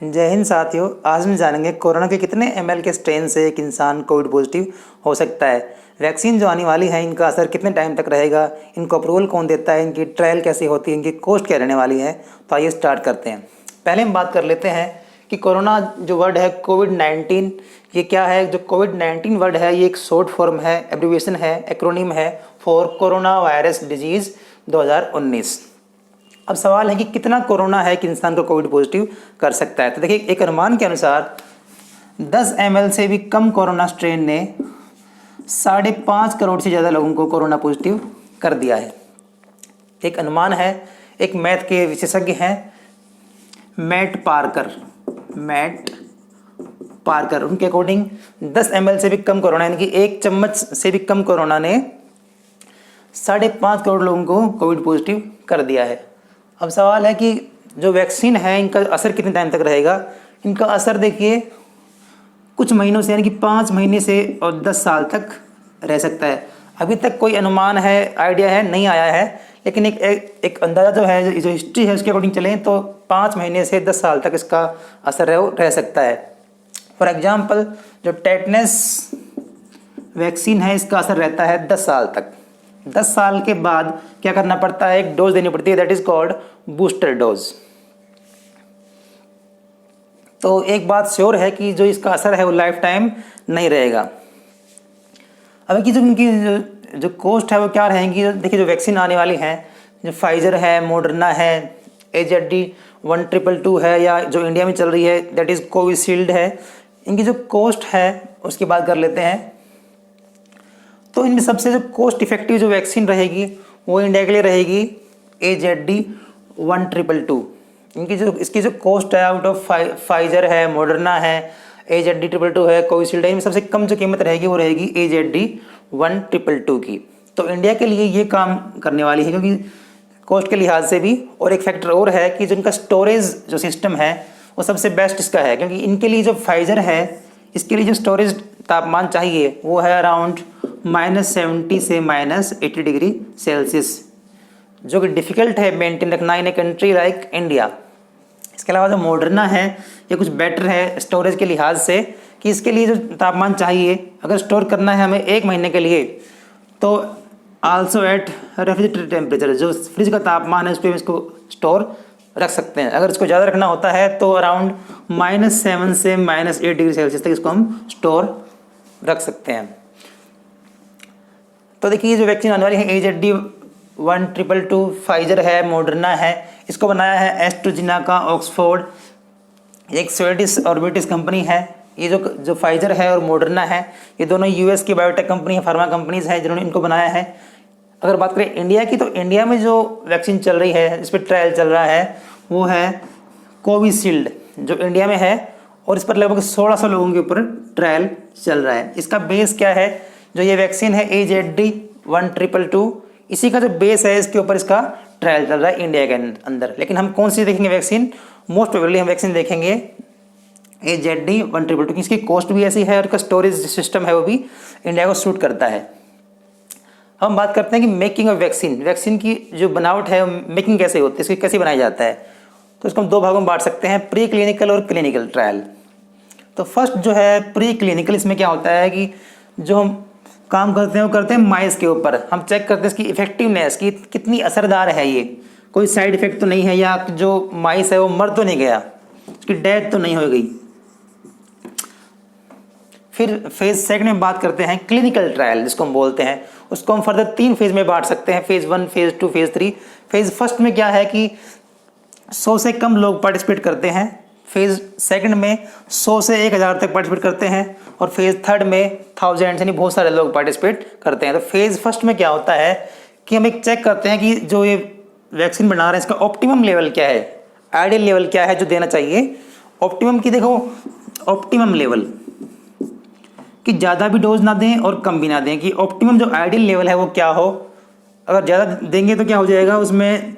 जय हिंद साथियों। आज हम जानेंगे कोरोना के कितने ml के स्ट्रेन से एक इंसान कोविड पॉजिटिव हो सकता है। वैक्सीन जो आने वाली है इनका असर कितने टाइम तक रहेगा, इनको अप्रूवल कौन देता है, इनकी ट्रायल कैसे होती है, इनकी कॉस्ट क्या रहने वाली है। तो आइए स्टार्ट करते हैं। पहले हम बात कर लेते हैं कि कोरोना जो वर्ड है कोविड-19 ये क्या है। जो कोविड-19 वर्ड है ये एक शॉर्ट फॉर्म है, एब्रिविएशन है, एक्रोनिम है फॉर कोरोना वायरस डिजीज़ 2019। अब सवाल है कि कितना कोरोना है कि इंसान को कोविड पॉजिटिव कर सकता है। तो देखिए, एक अनुमान के अनुसार 10 ml से भी कम कोरोना स्ट्रेन ने 5.5 करोड़ से ज़्यादा लोगों को कोरोना पॉजिटिव कर दिया है। एक अनुमान है, एक मैथ के विशेषज्ञ हैं मैट पार्कर, उनके अकॉर्डिंग 10 ml से भी कम कोरोना यानी कि एक चम्मच से भी कम कोरोना ने 5.5 करोड़ लोगों को कोविड पॉजिटिव कर दिया है। अब सवाल है कि जो वैक्सीन है इनका असर कितने टाइम तक रहेगा। इनका असर देखिए कुछ महीनों से यानी कि 5 महीने से और 10 साल तक रह सकता है। अभी तक कोई अनुमान है, आइडिया है नहीं आया है, लेकिन एक अंदाज़ा जो है, जो हिस्ट्री है उसके अकॉर्डिंग चलें तो 5 महीने से 10 साल तक इसका असर रह सकता है। फॉर एग्जाम्पल जो टेटनस वैक्सीन है इसका असर रहता है 10 साल तक। 10 साल के बाद क्या करना पड़ता है, एक डोज देनी पड़ती है, that is called booster dose. तो एक बात श्योर है कि जो इसका असर है वो लाइफ टाइम नहीं रहेगा। अब की जो इनकी जो कॉस्ट है वो क्या रहेंगी। देखिए, जो वैक्सीन आने वाली हैं, जो फाइजर है, मॉडर्ना है, AZ122 है, या जो इंडिया में चल रही है दैट इज कोविशील्ड है, इनकी जो कॉस्ट है उसकी बात कर लेते हैं। तो इनमें सबसे जो कॉस्ट इफेक्टिव जो वैक्सीन रहेगी वो इंडिया के लिए रहेगी AZ122। इसकी जो कॉस्ट है आउट ऑफ फाइजर है, मॉडर्ना है, AZ222 है, कोविशील्ड है, इनमें सबसे कम जो कीमत रहेगी वो रहेगी AZ122 की। तो इंडिया के लिए ये काम करने वाली है क्योंकि कॉस्ट के लिहाज से भी, और एक फैक्टर और है कि जिनका स्टोरेज जो सिस्टम है वो सबसे बेस्ट इसका है, क्योंकि इनके लिए जो फाइजर है इसके लिए जो स्टोरेज तापमान चाहिए वो है अराउंड -70 से -80 डिग्री सेल्सियस, जो कि डिफ़िकल्ट है मेंटेन रखना इन ए कंट्री लाइक इंडिया। इसके अलावा जो मॉडर्ना है ये कुछ बेटर है स्टोरेज के लिहाज से, कि इसके लिए जो तापमान चाहिए अगर स्टोर करना है हमें 1 महीने के लिए, तो आल्सो एट रेफ्रिजरेटर टेम्परेचर, जो फ्रिज का तापमान है उस पर इसको स्टोर रख सकते हैं। अगर इसको ज़्यादा रखना होता है तो अराउंड -7 से -8 डिग्री सेल्सियस तक इसको हम स्टोर रख सकते हैं। तो देखिए, ये जो वैक्सीन आने वाली है AZ122 फाइजर है, मॉडर्ना है, इसको बनाया है एस्ट्राजेनेका ऑक्सफोर्ड, एक स्वीडिश और ब्रिटिश कंपनी है। ये जो फाइजर है और मॉडर्ना है ये दोनों US की बायोटेक कंपनी है, फार्मा कंपनीज हैं जिन्होंने इनको बनाया है। अगर बात करें इंडिया की, तो इंडिया में जो वैक्सीन चल रही है, इस पर ट्रायल चल रहा है, वो है कोविशील्ड जो इंडिया में है, और इस पर लगभग 1600 लोगों के ऊपर ट्रायल चल रहा है। इसका बेस क्या है, जो ये वैक्सीन है AZ122, इसी का जो बेस है इसके ऊपर इसका ट्रायल चल रहा है इंडिया के अंदर। लेकिन हम कौन सी देखेंगे वैक्सीन, मोस्ट प्रोबेबली हम वैक्सीन देखेंगे AZ122, इसकी कॉस्ट भी ऐसी है और इसका स्टोरेज सिस्टम है वो भी इंडिया को सूट करता है। हम बात करते हैं कि मेकिंग ऑफ वैक्सीन की जो बनावट है मेकिंग कैसे होती है, इसकी कैसे बनाया जाता है। तो इसको हम 2 भागों में बांट सकते हैं, प्री क्लिनिकल और क्लिनिकल ट्रायल। तो फर्स्ट जो है प्री क्लिनिकल, इसमें क्या होता है कि जो हम काम करते हैं वो करते हैं माइस के ऊपर। हम चेक करते हैं इसकी इफेक्टिवनेस की कितनी असरदार है, ये कोई साइड इफेक्ट तो नहीं है, या जो माइस है वो मर तो नहीं गया, उसकी डेथ तो नहीं हो गई। फिर फेज सेकंड में बात करते हैं क्लिनिकल ट्रायल जिसको हम बोलते हैं। उसको हम फर्दर 3 फेज में बांट सकते हैं, phase 1, phase 2, phase 3। Phase first में क्या है कि 100 से कम लोग पार्टिसिपेट करते हैं, फेज सेकंड में 100 से 1000 तक पार्टिसिपेट करते हैं, और फेज थर्ड में 1000 यानी बहुत सारे लोग पार्टिसिपेट करते हैं। तो फेज फर्स्ट में क्या होता है कि हम एक चेक करते हैं कि जो ये वैक्सीन बना रहे हैं इसका ऑप्टिमम लेवल क्या है, आइडियल लेवल क्या है जो देना चाहिए। ऑप्टिमम की देखो, ऑप्टिमम लेवल कि ज़्यादा भी डोज ना दें और कम भी ना दें, कि ऑप्टिमम जो आइडियल लेवल है वो क्या हो। अगर ज़्यादा देंगे तो क्या हो जाएगा, उसमें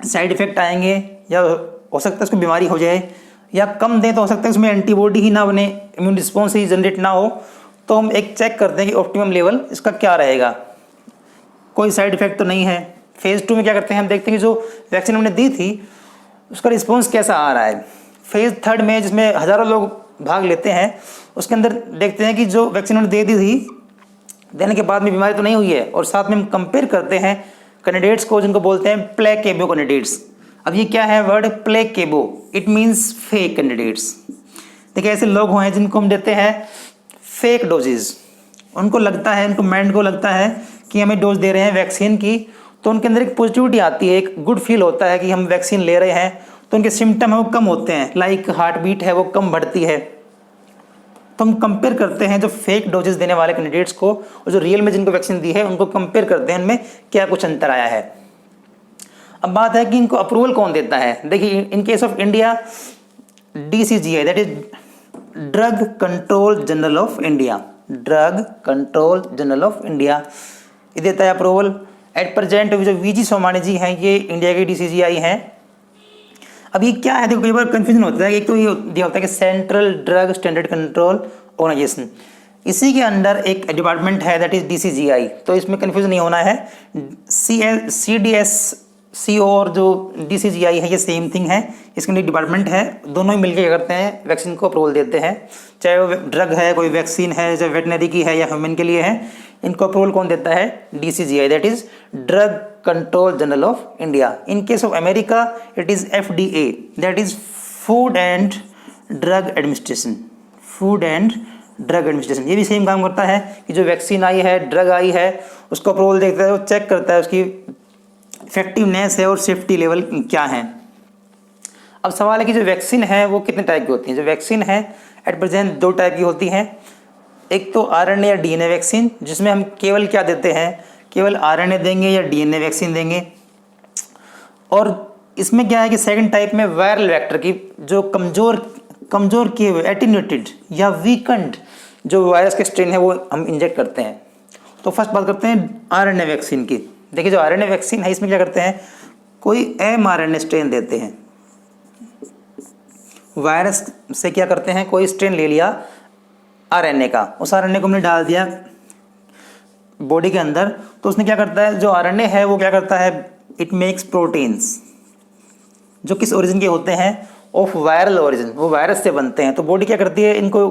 साइड इफ़ेक्ट आएंगे, या हो सकता है उसको बीमारी हो जाए, या कम दें तो हो सकता है उसमें एंटीबॉडी ही ना बने, इम्यून रिस्पॉन्स ही जनरेट ना हो। तो हम एक चेक करते हैं कि ऑप्टिमम लेवल इसका क्या रहेगा, कोई साइड इफ़ेक्ट तो नहीं है। फेज़ 2 में क्या करते हैं, हम देखते हैं कि जो वैक्सीन हमने दी थी उसका रिस्पॉन्स कैसा आ रहा है। फेज़ 3 में जिसमें हज़ारों लोग भाग लेते हैं, उसके अंदर देखते हैं कि जो वैक्सीन उन्होंने दे दी थी, देने के बाद में बीमारी तो नहीं हुई है, और साथ में हम कंपेयर करते हैं कैंडिडेट्स को जिनको बोलते हैं प्लेकेबो कैंडिडेट्स। अब ये क्या है word placebo? It means fake candidates. देखिए ऐसे लोग हैं जिनको हम देते हैं फेक डोजेज। उनको लगता है, उनको माइंड को लगता है कि हमें डोज दे रहे हैं वैक्सीन की, तो उनके अंदर एक पॉजिटिविटी आती है, एक गुड फील होता है कि हम वैक्सीन ले रहे हैं, तो उनके सिम्टम है वो कम होते हैं, लाइक हार्ट बीट है वो कम बढ़ती है। तो हम कंपेयर करते हैं जो फेक डोजेस देने वाले कैंडिडेट्स को और जो रियल में जिनको वैक्सीन दी है उनको कंपेयर करते हैं, उनमें क्या कुछ अंतर आया है। अब बात है कि इनको अप्रूवल कौन देता है। देखिए in case of India DCGI, that is drug control general of India, drug control general of India, ये देता है अप्रूवल। एट प्रेजेंट जो VG सोमानी जी हैं ये इंडिया के DCGI हैं। अब ये क्या है, देखो कई बार कंफ्यूजन होता है। एक तो ये दिया होता है कि central drug standard control organisation, इसी के अंडर एक डिपार्टमेंट है दैट इज DCGI, तो इसमें कंफ्यूजन नहीं होना है। CDSCO और जो DCGI है ये सेम थिंग है, इसके लिए डिपार्टमेंट है, दोनों ही मिलकर क्या करते हैं वैक्सीन को अप्रूवल देते हैं। चाहे वो ड्रग है, कोई वैक्सीन है, चाहे वेटनरी की है या ह्यूमन के लिए है, इनको अप्रूवल कौन देता है? DCGI, that is drug control general of India. In case of America it is FDA, that is food and drug administration, food and drug administration. ये भी सेम काम करता है कि जो वैक्सीन आई है, ड्रग आई है, उसको अप्रूवल देखता है, वो चेक करता है उसकी इफेक्टिवनेस है और सेफ्टी लेवल क्या है। अब सवाल है कि जो वैक्सीन है वो कितने टाइप की होती है। जो वैक्सीन है एट प्रेजेंट 2 टाइप की होती हैं। एक तो RNA या DNA वैक्सीन, जिसमें हम केवल क्या देते हैं, केवल RNA देंगे या DNA वैक्सीन देंगे। और इसमें क्या है कि सेकंड टाइप में वायरल वेक्टर की जो कमज़ोर किए हुए एटीन्यूटेड या वीकेंड जो वायरस के स्ट्रेन है वो हम इंजेक्ट करते हैं। तो फर्स्ट बात करते हैं RNA वैक्सीन की। देखिए जो RNA वैक्सीन है इसमें क्या करते हैं, कोई mRNA स्ट्रेन देते हैं। वायरस से क्या करते हैं, कोई स्ट्रेन ले लिया RNA का, उस RNA को हमने डाल दिया बॉडी के अंदर, तो उसने क्या करता है, जो RNA है वो क्या करता है, इट मेक्स प्रोटीन्स जो किस ओरिजिन के होते हैं, ऑफ वायरल ओरिजिन, वो वायरस से बनते हैं। तो बॉडी क्या करती है, इनको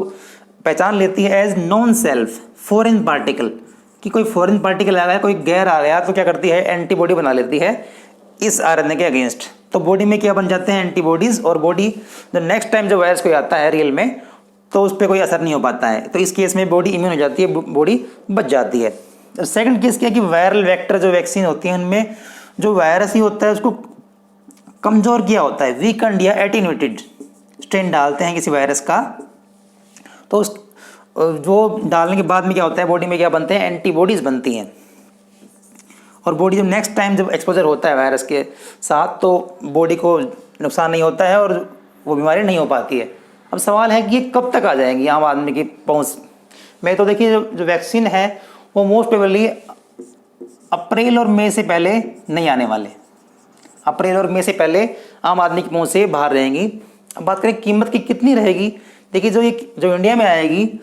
पहचान लेती है as non self foreign particle, कि कोई फॉरेन पार्टिकल आ गया, कोई गैर आ गया, तो क्या करती है, एंटीबॉडी बना लेती है इस RNA के अगेंस्ट। तो बॉडी में क्या बन जाते हैं, एंटीबॉडीज़, और बॉडी जो नेक्स्ट टाइम जो वायरस कोई आता है रियल में तो उस पर कोई असर नहीं हो पाता है। तो इस केस में बॉडी इम्यून हो जाती है, बॉडी बच जाती है। सेकंड केस क्या है कि वायरल वेक्टर जो वैक्सीन होती है उनमें जो वायरस ही होता है उसको कमज़ोर किया होता है, वीकेंड या एटीन्यूटेड स्ट्रेन डालते हैं किसी वायरस का, तो उस जो डालने के बाद में क्या होता है, बॉडी में क्या बनते हैं, एंटीबॉडीज़ बनती हैं। और बॉडी जब नेक्स्ट टाइम जब एक्सपोजर होता है वायरस के साथ तो बॉडी को नुकसान नहीं होता है और वो बीमारी नहीं हो पाती है। अब सवाल है कि ये कब तक आ जाएंगी आम आदमी की पहुंच में। तो देखिए जो वैक्सीन है वो मोस्ट प्रोबेबली अप्रैल और मई से पहले नहीं आने वाले, अप्रैल और मई से पहले आम आदमी की पहुंच से बाहर रहेंगी। अब बात करें कीमत की कितनी रहेगी, देखिए जो इंडिया में आएगी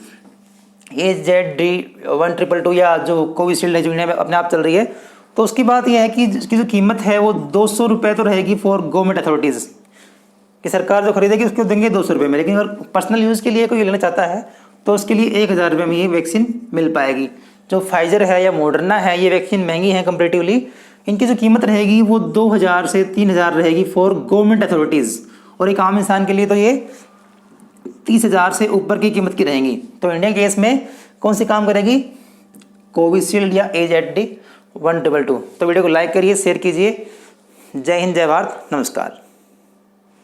AZ122 या जो कोविशील्ड है जो इंडिया में अपने आप चल रही है, तो उसकी बात यह है कि इसकी जो कीमत है वो 200 रुपये तो रहेगी फॉर गवर्नमेंट अथॉरिटीज़, कि सरकार जो खरीदेगी उसको देंगे 200 रुपये में। लेकिन अगर पर्सनल यूज़ के लिए कोई लेना चाहता है तो उसके लिए 1000 रुपये में ये वैक्सीन मिल पाएगी। जो फाइजर है या मॉडर्ना है ये वैक्सीन महंगी है कंपेरेटिवली, इनकी जो कीमत रहेगी वो 2000 से 3000 रहेगी फॉर गवर्नमेंट अथॉरिटीज़, और एक आम इंसान के लिए तो ये 30,000 से ऊपर की कीमत की रहेंगी। तो इंडिया केस में कौन सी काम करेगी, कोविशील्ड या AZ122। तो वीडियो को लाइक करिए, शेयर कीजिए। जय हिंद, जय भारत, नमस्कार।